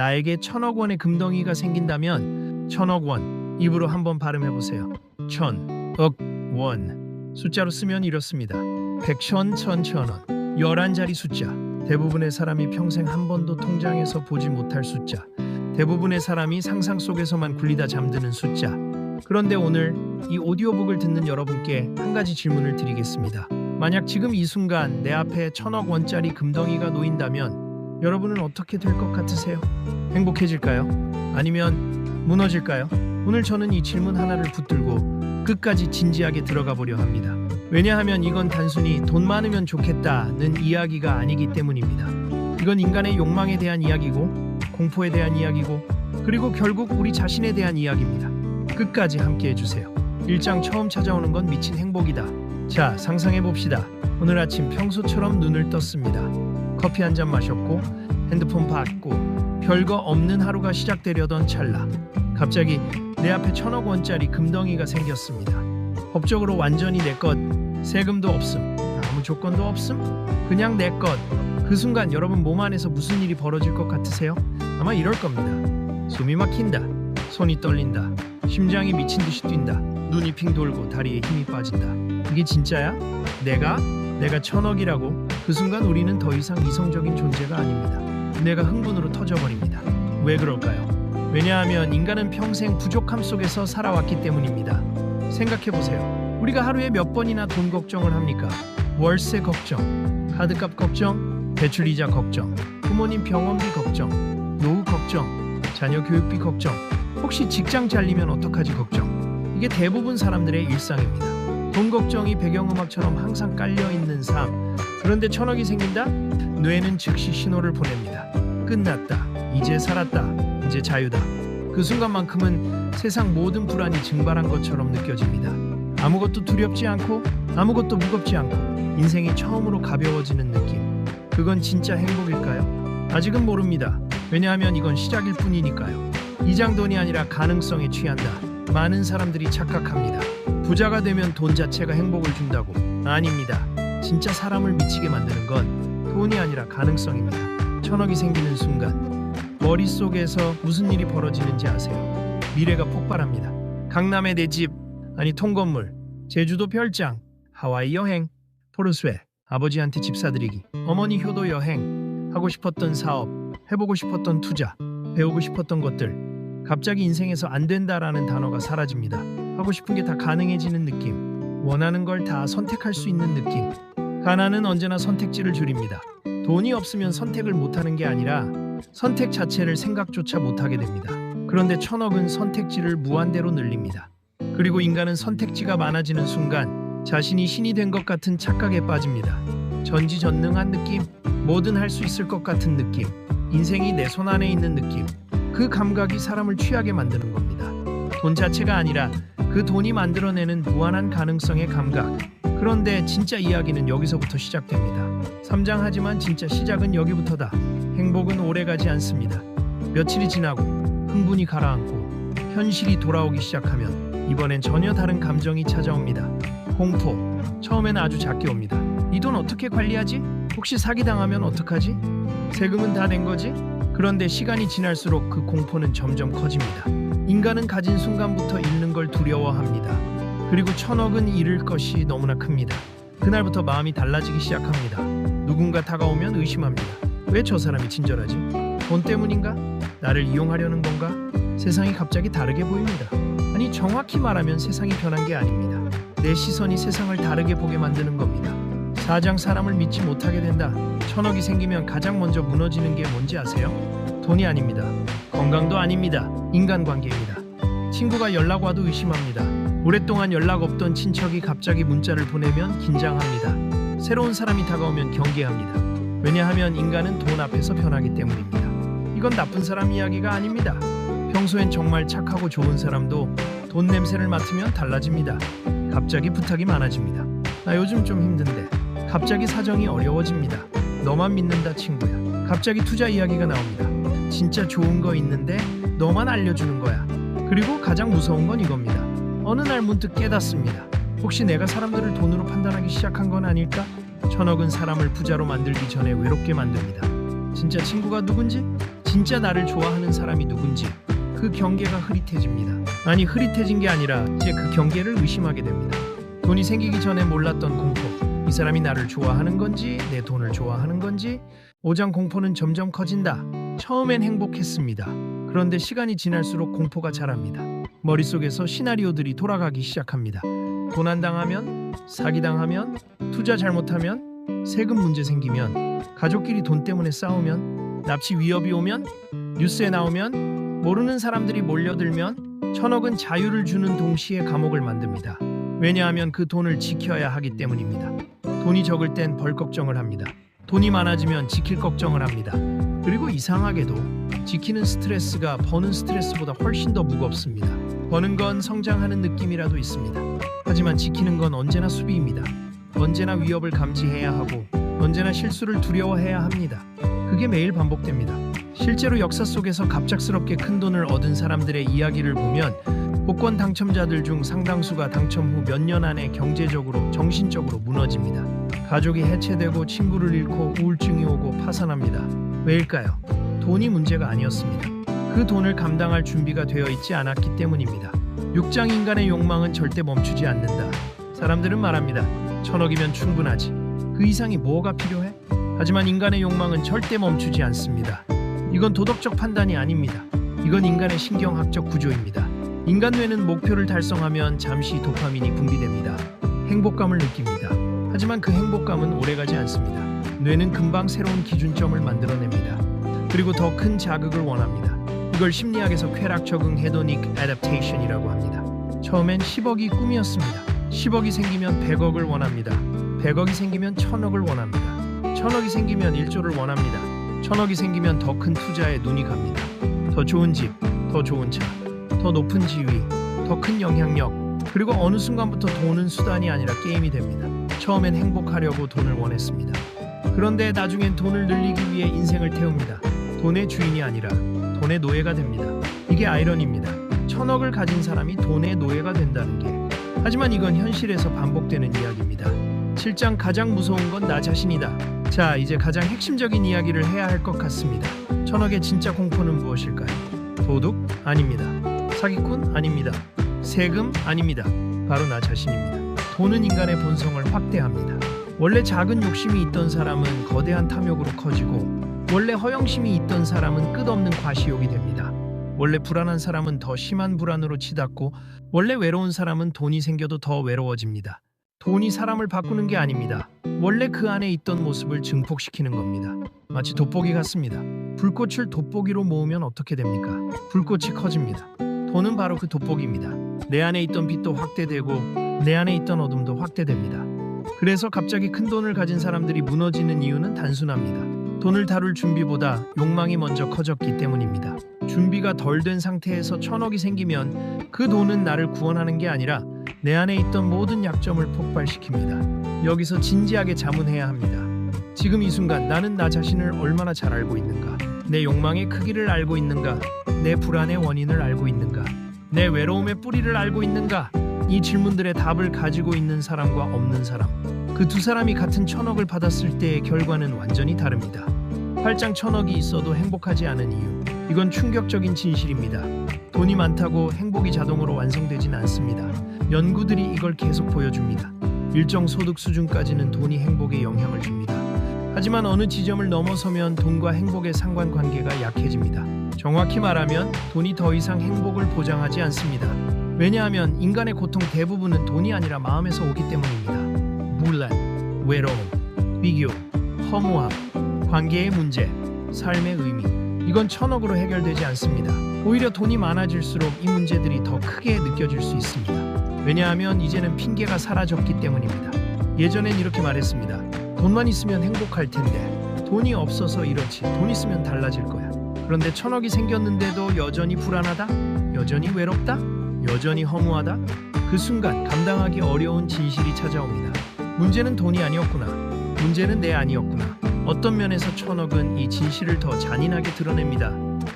나에게 1,000억 원의 금덩이가 생긴다면 1,000억 원 입으로 한번 발음해보세요. 1,000억 원 숫자로 쓰면 이렇습니다. 100천, 1,000원 11자리 숫자. 대부분의 사람이 평생 한 번도 통장에서 보지 못할 숫자. 대부분의 사람이 상상 속에서만 굴리다 잠드는 숫자. 그런데 오늘 이 오디오북을 듣는 여러분께 한 가지 질문을 드리겠습니다. 만약 지금 이 순간 내 앞에 1,000억 원짜리 금덩이가 놓인다면 여러분은 어떻게 될 것 같으세요? 행복해질까요? 아니면 무너질까요? 오늘 저는 이 질문 하나를 붙들고 끝까지 진지하게 들어가 보려 합니다. 왜냐하면 이건 단순히 돈 많으면 좋겠다는 이야기가 아니기 때문입니다. 이건 인간의 욕망에 대한 이야기고, 공포에 대한 이야기고, 그리고 결국 우리 자신에 대한 이야기입니다. 끝까지 함께 해주세요. 1장 처음 찾아오는 건 미친 행복이다. 자, 상상해봅시다. 오늘 아침 평소처럼 눈을 떴습니다. 커피 한 잔 마셨고 핸드폰 받고 별거 없는 하루가 시작되려던 찰나 갑자기 내 앞에 1,000억 원짜리 금덩이가 생겼습니다. 법적으로 완전히 내 것, 세금도 없음, 아무 조건도 없음, 그냥 내 것. 그 순간 여러분 몸 안에서 무슨 일이 벌어질 것 같으세요? 아마 이럴 겁니다. 숨이 막힌다, 손이 떨린다, 심장이 미친 듯이 뛴다, 눈이 핑 돌고 다리에 힘이 빠진다. 이게 진짜야? 내가 1,000억이라고? 그 순간 우리는 더 이상 이성적인 존재가 아닙니다. 내가 흥분으로 터져버립니다. 왜 그럴까요? 왜냐하면 인간은 평생 부족함 속에서 살아왔기 때문입니다. 생각해보세요. 우리가 하루에 몇 번이나 돈 걱정을 합니까? 월세 걱정, 카드값 걱정, 대출이자 걱정, 부모님 병원비 걱정, 노후 걱정, 자녀 교육비 걱정, 혹시 직장 잘리면 어떡하지 걱정. 이게 대부분 사람들의 일상입니다. 돈 걱정이 배경음악처럼 항상 깔려있는 삶. 그런데 1,000억이 생긴다? 뇌는 즉시 신호를 보냅니다. 끝났다. 이제 살았다. 이제 자유다. 그 순간만큼은 세상 모든 불안이 증발한 것처럼 느껴집니다. 아무것도 두렵지 않고 아무것도 무겁지 않고 인생이 처음으로 가벼워지는 느낌. 그건 진짜 행복일까요? 아직은 모릅니다. 왜냐하면 이건 시작일 뿐이니까요. 이장돈이 아니라 가능성에 취한다. 많은 사람들이 착각합니다. 부자가 되면 돈 자체가 행복을 준다고. 아닙니다. 진짜 사람을 미치게 만드는 건 돈이 아니라 가능성입니다. 1,000억이 생기는 순간 머릿속에서 무슨 일이 벌어지는지 아세요? 미래가 폭발합니다. 강남에 내 집, 아니 통건물, 제주도 별장, 하와이 여행, 포르쉐, 아버지한테 집 사드리기, 어머니 효도 여행, 하고 싶었던 사업, 해보고 싶었던 투자, 배우고 싶었던 것들. 갑자기 인생에서 안 된다라는 단어가 사라집니다. 하고 싶은 게 다 가능해지는 느낌. 원하는 걸 다 선택할 수 있는 느낌. 가난은 언제나 선택지를 줄입니다. 돈이 없으면 선택을 못하는 게 아니라 선택 자체를 생각조차 못하게 됩니다. 그런데 1,000억은 선택지를 무한대로 늘립니다. 그리고 인간은 선택지가 많아지는 순간 자신이 신이 된 것 같은 착각에 빠집니다. 전지전능한 느낌, 뭐든 할 수 있을 것 같은 느낌, 인생이 내 손 안에 있는 느낌. 그 감각이 사람을 취하게 만드는 겁니다. 돈 자체가 아니라 그 돈이 만들어내는 무한한 가능성의 감각. 그런데 진짜 이야기는 여기서부터 시작됩니다. 3장 하지만 진짜 시작은 여기부터다. 행복은 오래가지 않습니다. 며칠이 지나고 흥분이 가라앉고 현실이 돌아오기 시작하면 이번엔 전혀 다른 감정이 찾아옵니다. 공포. 처음엔 아주 작게 옵니다. 이 돈 어떻게 관리하지? 혹시 사기당하면 어떡하지? 세금은 다 낸 거지? 그런데 시간이 지날수록 그 공포는 점점 커집니다. 인간은 가진 순간부터 잃는 걸 두려워합니다. 그리고 1,000억은 잃을 것이 너무나 큽니다. 그날부터 마음이 달라지기 시작합니다. 누군가 다가오면 의심합니다. 왜 저 사람이 친절하지? 돈 때문인가? 나를 이용하려는 건가? 세상이 갑자기 다르게 보입니다. 아니, 정확히 말하면 세상이 변한 게 아닙니다. 내 시선이 세상을 다르게 보게 만드는 겁니다. 4장 사람을 믿지 못하게 된다. 1,000억이 생기면 가장 먼저 무너지는 게 뭔지 아세요? 돈이 아닙니다. 건강도 아닙니다. 인간관계입니다. 친구가 연락 와도 의심합니다. 오랫동안 연락 없던 친척이 갑자기 문자를 보내면 긴장합니다. 새로운 사람이 다가오면 경계합니다. 왜냐하면 인간은 돈 앞에서 변하기 때문입니다. 이건 나쁜 사람 이야기가 아닙니다. 평소엔 정말 착하고 좋은 사람도 돈 냄새를 맡으면 달라집니다. 갑자기 부탁이 많아집니다. 나 요즘 좀 힘든데. 갑자기 사정이 어려워집니다. 너만 믿는다 친구야. 갑자기 투자 이야기가 나옵니다. 진짜 좋은 거 있는데 너만 알려주는 거야. 그리고 가장 무서운 건 이겁니다. 어느 날 문득 깨닫습니다. 혹시 내가 사람들을 돈으로 판단하기 시작한 건 아닐까? 1,000억은 사람을 부자로 만들기 전에 외롭게 만듭니다. 진짜 친구가 누군지, 진짜 나를 좋아하는 사람이 누군지 그 경계가 흐릿해집니다. 아니, 흐릿해진 게 아니라 이제 그 경계를 의심하게 됩니다. 돈이 생기기 전에 몰랐던 공포, 이 사람이 나를 좋아하는 건지 내 돈을 좋아하는 건지. 오장 공포는 점점 커진다. 처음엔 행복했습니다. 그런데 시간이 지날수록 공포가 자랍니다. 머릿속에서 시나리오들이 돌아가기 시작합니다. 도난 당하면, 사기당하면, 투자 잘못하면, 세금 문제 생기면, 가족끼리 돈 때문에 싸우면, 납치 위협이 오면, 뉴스에 나오면, 모르는 사람들이 몰려들면, 천억은 자유를 주는 동시에 감옥을 만듭니다. 왜냐하면 그 돈을 지켜야 하기 때문입니다. 돈이 적을 땐 벌 걱정을 합니다. 돈이 많아지면 지킬 걱정을 합니다. 그리고 이상하게도 지키는 스트레스가 버는 스트레스보다 훨씬 더 무겁습니다. 버는 건 성장하는 느낌이라도 있습니다. 하지만 지키는 건 언제나 수비입니다. 언제나 위협을 감지해야 하고 언제나 실수를 두려워해야 합니다. 그게 매일 반복됩니다. 실제로 역사 속에서 갑작스럽게 큰 돈을 얻은 사람들의 이야기를 보면 복권 당첨자들 중 상당수가 당첨 후 몇 년 안에 경제적으로, 정신적으로 무너집니다. 가족이 해체되고 친구를 잃고 우울증이 오고 파산합니다. 왜일까요? 돈이 문제가 아니었습니다. 그 돈을 감당할 준비가 되어 있지 않았기 때문입니다. 육장 인간의 욕망은 절대 멈추지 않는다. 사람들은 말합니다. 1000억이면 충분하지. 그 이상이 뭐가 필요해? 하지만 인간의 욕망은 절대 멈추지 않습니다. 이건 도덕적 판단이 아닙니다. 이건 인간의 신경학적 구조입니다. 인간 뇌는 목표를 달성하면 잠시 도파민이 분비됩니다. 행복감을 느낍니다. 하지만 그 행복감은 오래가지 않습니다. 뇌는 금방 새로운 기준점을 만들어냅니다. 그리고 더 큰 자극을 원합니다. 이걸 심리학에서 쾌락 적응 헤도닉 애답테이션이라고 합니다. 처음엔 10억이 꿈이었습니다. 10억이 생기면 100억을 원합니다. 100억이 생기면 1000억을 원합니다. 1000억이 생기면 1조를 원합니다. 1000억이 생기면 더 큰 투자에 눈이 갑니다. 더 좋은 집, 더 좋은 차, 더 높은 지위, 더 큰 영향력. 그리고 어느 순간부터 돈은 수단이 아니라 게임이 됩니다. 처음엔 행복하려고 돈을 원했습니다. 그런데 나중엔 돈을 늘리기 위해 인생을 태웁니다. 돈의 주인이 아니라 돈의 노예가 됩니다. 이게 아이러니입니다. 1000억을 가진 사람이 돈의 노예가 된다는 게. 하지만 이건 현실에서 반복되는 이야기입니다. 7장 가장 무서운 건 나 자신이다. 자, 이제 가장 핵심적인 이야기를 해야 할 것 같습니다. 1000억의 진짜 공포는 무엇일까요? 도둑? 아닙니다. 사기꾼? 아닙니다. 세금? 아닙니다. 바로 나 자신입니다. 돈은 인간의 본성을 확대합니다. 원래 작은 욕심이 있던 사람은 거대한 탐욕으로 커지고, 원래 허영심이 있던 사람은 끝없는 과시욕이 됩니다. 원래 불안한 사람은 더 심한 불안으로 치닫고, 원래 외로운 사람은 돈이 생겨도 더 외로워집니다. 돈이 사람을 바꾸는 게 아닙니다. 원래 그 안에 있던 모습을 증폭시키는 겁니다. 마치 돋보기 같습니다. 불꽃을 돋보기로 모으면 어떻게 됩니까? 불꽃이 커집니다. 돈은 바로 그 돋보기입니다. 내 안에 있던 빛도 확대되고 내 안에 있던 어둠도 확대됩니다. 그래서 갑자기 큰 돈을 가진 사람들이 무너지는 이유는 단순합니다. 돈을 다룰 준비보다 욕망이 먼저 커졌기 때문입니다. 준비가 덜 된 상태에서 1000억이 생기면 그 돈은 나를 구원하는 게 아니라 내 안에 있던 모든 약점을 폭발시킵니다. 여기서 진지하게 자문해야 합니다. 지금 이 순간 나는 나 자신을 얼마나 잘 알고 있는가? 내 욕망의 크기를 알고 있는가? 내 불안의 원인을 알고 있는가? 내 외로움의 뿌리를 알고 있는가? 이 질문들의 답을 가지고 있는 사람과 없는 사람, 그 두 사람이 같은 1000억을 받았을 때의 결과는 완전히 다릅니다. 팔짱 1000억이 있어도 행복하지 않은 이유, 이건 충격적인 진실입니다. 돈이 많다고 행복이 자동으로 완성되진 않습니다. 연구들이 이걸 계속 보여줍니다. 일정 소득 수준까지는 돈이 행복에 영향을 줍니다. 하지만 어느 지점을 넘어서면 돈과 행복의 상관관계가 약해집니다. 정확히 말하면 돈이 더 이상 행복을 보장하지 않습니다. 왜냐하면 인간의 고통 대부분은 돈이 아니라 마음에서 오기 때문입니다. 분란, 외로움, 비교, 허무함, 관계의 문제, 삶의 의미, 이건 1000억으로 해결되지 않습니다. 오히려 돈이 많아질수록 이 문제들이 더 크게 느껴질 수 있습니다. 왜냐하면 이제는 핑계가 사라졌기 때문입니다. 예전엔 이렇게 말했습니다. 돈만 있으면 행복할 텐데, 돈이 없어서 이렇지, 돈 있으면 달라질 거야. 그런데 1000억이 생겼는데도 여전히 불안하다? 여전히 외롭다? 여전히 허무하다? 그 순간 감당하기 어려운 진실이 찾아옵니다. 문제는 돈이 아니었구나. 문제는 내 아니었구나. 어떤 면에서 1000억은 이 진실을 더 잔인하게 드러냅니다.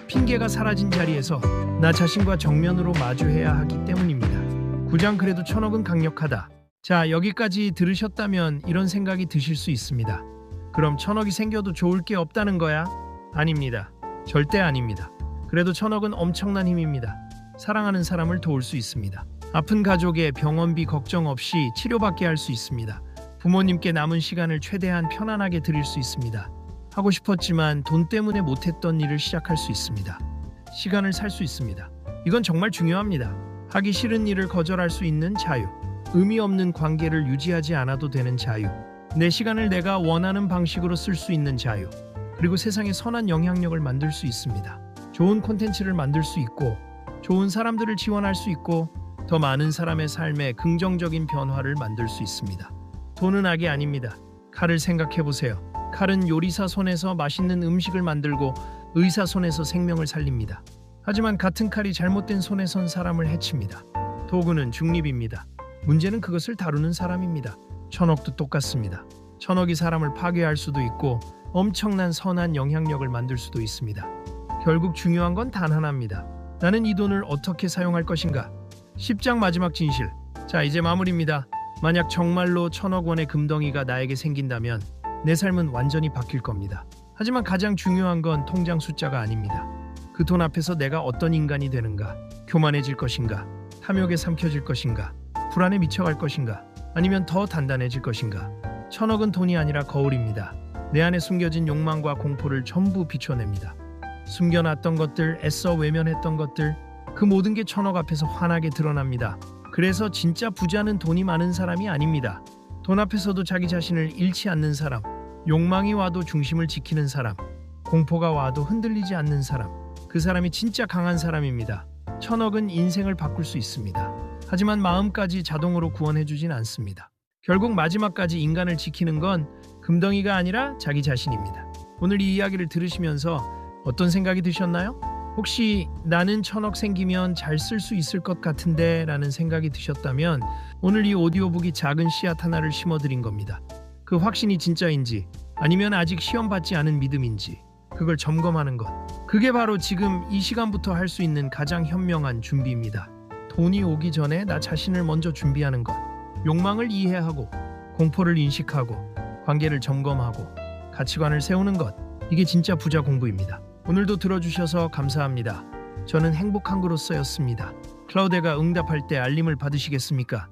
핑계가 사라진 자리에서 나 자신과 정면으로 마주해야 하기 때문입니다. 9장 그래도 1000억은 강력하다. 자, 여기까지 들으셨다면 이런 생각이 드실 수 있습니다. 그럼 1000억이 생겨도 좋을 게 없다는 거야? 아닙니다. 절대 아닙니다. 그래도 1,000억은 엄청난 힘입니다. 사랑하는 사람을 도울 수 있습니다. 아픈 가족의 병원비 걱정 없이 치료받게 할 수 있습니다. 부모님께 남은 시간을 최대한 편안하게 드릴 수 있습니다. 하고 싶었지만 돈 때문에 못했던 일을 시작할 수 있습니다. 시간을 살 수 있습니다. 이건 정말 중요합니다. 하기 싫은 일을 거절할 수 있는 자유. 의미 없는 관계를 유지하지 않아도 되는 자유. 내 시간을 내가 원하는 방식으로 쓸 수 있는 자유. 그리고 세상에 선한 영향력을 만들 수 있습니다. 좋은 콘텐츠를 만들 수 있고 좋은 사람들을 지원할 수 있고 더 많은 사람의 삶에 긍정적인 변화를 만들 수 있습니다. 돈은 악이 아닙니다. 칼을 생각해 보세요. 칼은 요리사 손에서 맛있는 음식을 만들고 의사 손에서 생명을 살립니다. 하지만 같은 칼이 잘못된 손에 선 사람을 해칩니다. 도구는 중립입니다. 문제는 그것을 다루는 사람입니다. 1,000억도 똑같습니다. 1,000억이 사람을 파괴할 수도 있고 엄청난 선한 영향력을 만들 수도 있습니다. 결국 중요한 건 단 하나입니다. 나는 이 돈을 어떻게 사용할 것인가? 10장 마지막 진실. 자, 이제 마무리입니다. 만약 정말로 1,000억 원의 금덩이가 나에게 생긴다면 내 삶은 완전히 바뀔 겁니다. 하지만 가장 중요한 건 통장 숫자가 아닙니다. 그 돈 앞에서 내가 어떤 인간이 되는가? 교만해질 것인가? 탐욕에 삼켜질 것인가? 불안에 미쳐갈 것인가? 아니면 더 단단해질 것인가? 1,000억은 돈이 아니라 거울입니다. 내 안에 숨겨진 욕망과 공포를 전부 비춰냅니다. 숨겨놨던 것들, 애써 외면했던 것들, 그 모든 게 1,000억 앞에서 환하게 드러납니다. 그래서 진짜 부자는 돈이 많은 사람이 아닙니다. 돈 앞에서도 자기 자신을 잃지 않는 사람, 욕망이 와도 중심을 지키는 사람, 공포가 와도 흔들리지 않는 사람, 그 사람이 진짜 강한 사람입니다. 1,000억은 인생을 바꿀 수 있습니다. 하지만 마음까지 자동으로 구원해주진 않습니다. 결국 마지막까지 인간을 지키는 건 금덩이가 아니라 자기 자신입니다. 오늘 이 이야기를 들으시면서 어떤 생각이 드셨나요? 혹시 나는 1,000억 생기면 잘 쓸 수 있을 것 같은데 라는 생각이 드셨다면 오늘 이 오디오북이 작은 씨앗 하나를 심어드린 겁니다. 그 확신이 진짜인지 아니면 아직 시험받지 않은 믿음인지 그걸 점검하는 것. 그게 바로 지금 이 시간부터 할 수 있는 가장 현명한 준비입니다. 돈이 오기 전에 나 자신을 먼저 준비하는 것. 욕망을 이해하고 공포를 인식하고 관계를 점검하고 가치관을 세우는 것. 이게 진짜 부자 공부입니다. 오늘도 들어주셔서 감사합니다. 저는 행복한 그로서였습니다. 클라우드가 응답할 때 알림을 받으시겠습니까?